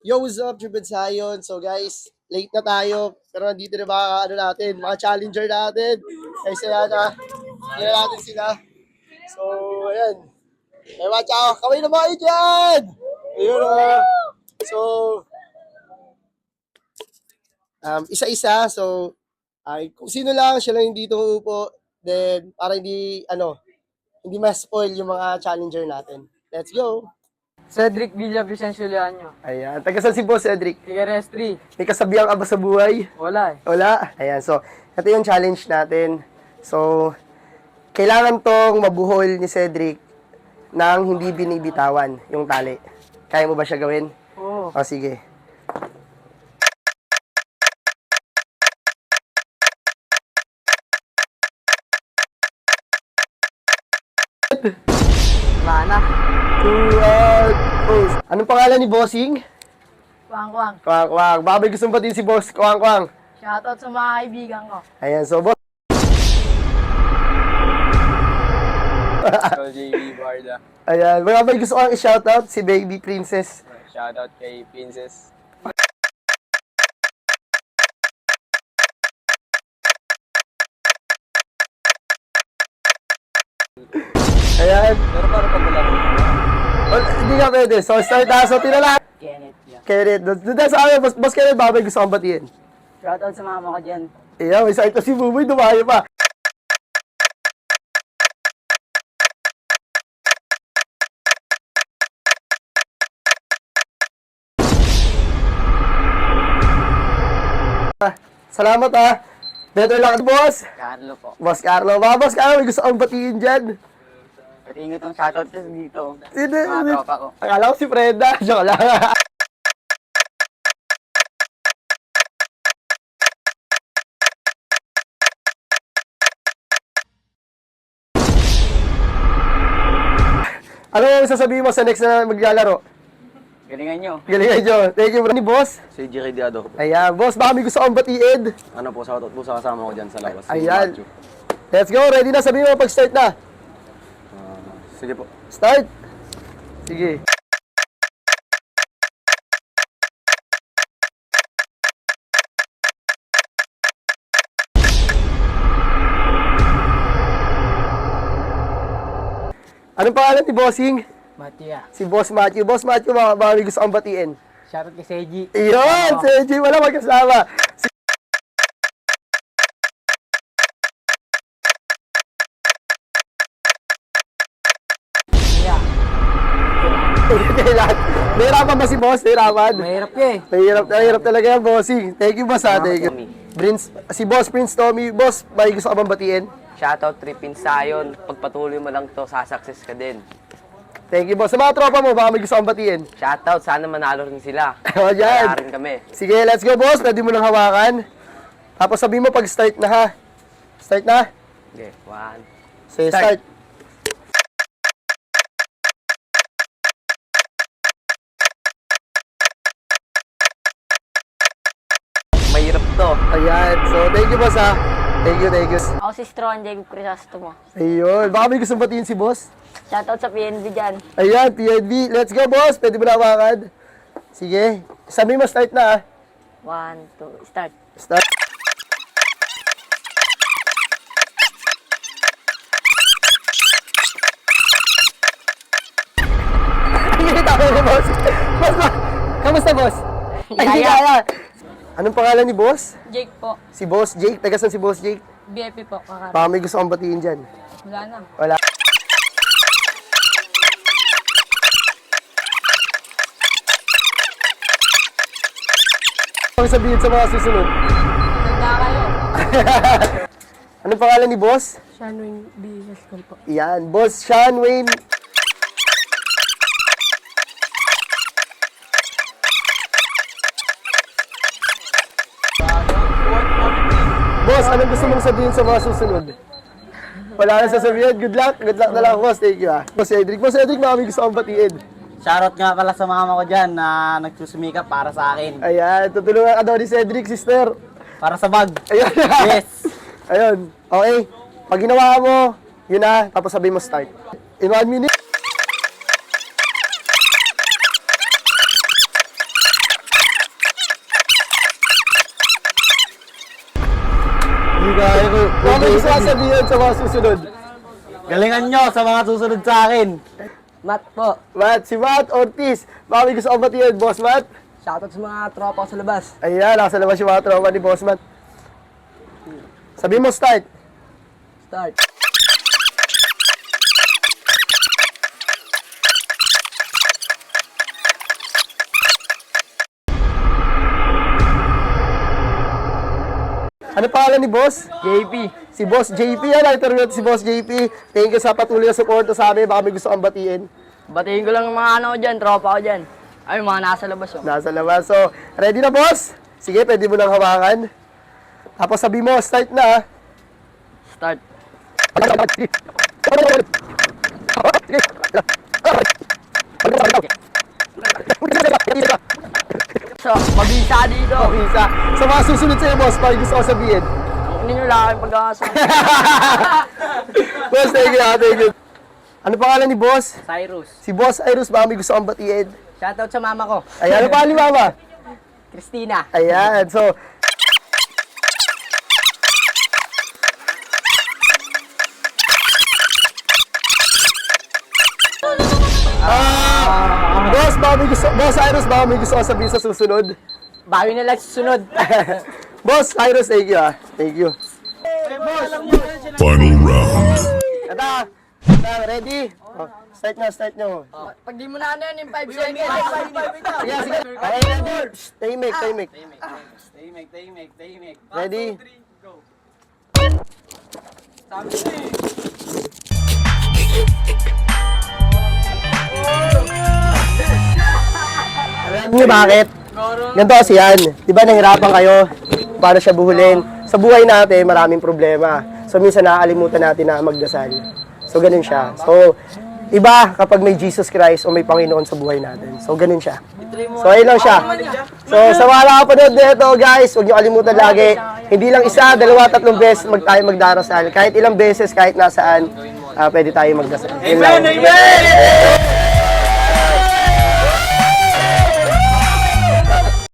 Yo, what's up, Tribid Sayon? So guys, late na tayo. Pero nandito na mga challenger natin. Kaysa na, hindi na natin sila. So, ayan. Ay, watch out. Kaway na mga dyan! Ayun o. So, isa-isa. So, kung sino lang, siya lang hindi uupo. Then, para hindi ma-spoil yung mga challenger natin. Let's go! Cedric Villa Vicencio Leaño. Ayan. Tagasan si Boss Cedric. Figueres 3. May kasabihan ka ba sa buhay? Wala eh. Wala. Ayan, so, ito yung challenge natin. So, kailangan tong mabuhol ni Cedric nang hindi binibitawan yung tali. Kaya mo ba siya gawin? Oo. O, sige. Wala na. Post. Anong pangalan ni Bossing? Kwang-kwang. Kwang Kwang. Baka may gusto batiin si Boss Kwang Kwang. Shoutout sa mga kaibigan ko. Ayan, so Boss. JB Barda. Ayan, baka may gusto kang i-shoutout si Baby Princess. Shoutout kay Princess. Ayan. Pero para pag wala rin. Well, hindi ka pwede. So, start na. So, tinala. Kenneth yan. Kenneth. Doon tayo sa akin, Boss Kenneth, baka may gusto kang batiin. Shoutout sa mama ko dyan. Ayan, may sakit na si Buboy, dumayo pa. Salamat Better luck, boss. Carlo po. Boss Carlo. Mga Boss Carlo, may gusto kang batiin dyan. Patingin itong shoutout dito. Sino? Mga tropa ko. Akala ko si Freda. Joke lang. Ano yung sasabihin mo sa next na maglalaro? Galingan nyo. Galingan nyo. Thank you, bro. Ni boss. Si Jerry Diado. Ayan, boss, baka may gusto kang batiin. Ano po, shoutout po sa kasama ko dyan sa labas. Si Ayan. Matthew. Let's go. Ready na. Sabihin mo pag-start na. Sige po. Start. Sige. Anong pangalan ni Bossing? Matia. Si Boss Matthew. Boss Matthew, baka may gusto kang batiin. Shoutout kay Seji. Iyon! Si AJ, wala magkasama. Yeah. Kailan? Nahirapan ba si Boss? Nahirapan? Mahirap ka eh. Nahirap talaga yan, Bossing. Thank you, Boss, Thank you. Tommy. Si Boss Prince Tommy. Boss, may gusto ka bang batiin? Shoutout Tripin Sayon. Pagpatuloy mo lang to, sasucess ka din. Thank you, Boss. Sa mga tropa mo, baka may gusto kang batiin. Shoutout, sana manalo rin sila. O, yan. Kaya rin kami. Sige, let's go, Boss. Pwede mo nang hawakan. Tapos sabihin mo pag start na, ha? Start na? Okay, one. Sige, Start. start. Mahirap to. Ayan. So, thank you, Boss, ha? Thank you, thank you. Ako si Stron Jacob Crisostomo. Ayun. Baka may gusto batiin si Boss. Shoutout sa PNB dyan. Ayan, PNB. Let's go, Boss. Pwede mo na hawakan. Sige. Sabihin mo, start na, ha? 1, 2, start. Start. Ay, tama na, Boss. Boss, kamusta, Boss? Ay, hindi Kaya. kaya. Anong pangalan ni Boss? Jake po. Si Boss Jake. Taga saan si Boss Jake? BFP po. Kakar. Baka may gusto kang batiin dyan. Wala na. Wala. Ano sabihin sa mga susunod? Ganda kayo. Anong pangalan ni Boss? Shanwing B. School po. Yan, Boss Sean Wayne. Boss, anong gusto mong sabihin sa mga susunod? Wala na sasabihin. Good luck. Good luck na lang, Boss. Thank you, ha. Boss Edric. Boss Edric, baka may gusto kang batiin. Shoutout nga pala sa mama ko dyan na nagsusumikap para sa akin. Ayan, tutulungan ka daw ni Cedric, sister. Para sa bag. Ayun. Yes. Ayun. Okay. Pag ginawa mo, yun na. Tapos sabihin mo start. In 1 minute. Ano gusto ko sabihin sa mga susunod? Galingan nyo sa mga susunod sa akin. Matt po. Matt, si Matt Ortiz. Baka may gusto ko batiin, Boss Matt. Shoutout sa mga tropa ko sa labas. Ayan, nasa labas yung mga tropa ni Boss Matt. Sabi mo, start. Start. Ano pangalan ni Boss? JP. Si Boss JP yan. Nakita natin si Boss JP. Thank you sa patuloy na suporta sa amin. Baka may gusto kang batiin. Batiin ko lang ang mga ano ko dyan, tropa ko dyan. Ay, mga nasa labas oh. Nasa labas. So, ready na, Boss? Sige, pwede mo nang hawakan. Tapos sabi mo, start na. Start. So, mabisa dito. Okay, sa mga susunod sa'yo, Boss, parang gusto ko sabihin. Hindi nyo lang aking pag-asa. Boss, thank you, thank you. Ano pangalan ni Boss? Cyrus. Si Boss Iris, baka may gusto kang batiin. Shoutout sa mama ko. Ayan, ano pangalan ni Mama? Christina. Ayan, so... Boss, Boss Iris, baka may gusto kang sabihin sa susunod. Bawi na lang susunod. Boss Iris, thank you Thank you. Final round. Kata, ready? Oh, start nyo. Pag di mo na ano yan, yung 5 seconds. Sige, sige. Okay, ready? Tahimik. Ready? Alam niyo bakit? Ganito kasi yan. Di ba nahirapan kayo? Paano siya buhulin? Sa buhay natin, maraming problema. So, minsan nakakalimutan natin na magdasal. So, ganun siya. So, iba kapag may Jesus Christ o may Panginoon sa buhay natin. So, ganun siya. So, ayun lang siya. So, sa mga nakapanood nito, guys, huwag niyo kalimutan lagi. Hindi lang isa, dalawa, tatlong beses tayo magdarasal. Kahit ilang beses, kahit nasaan, pwede tayo magdasal. Amen!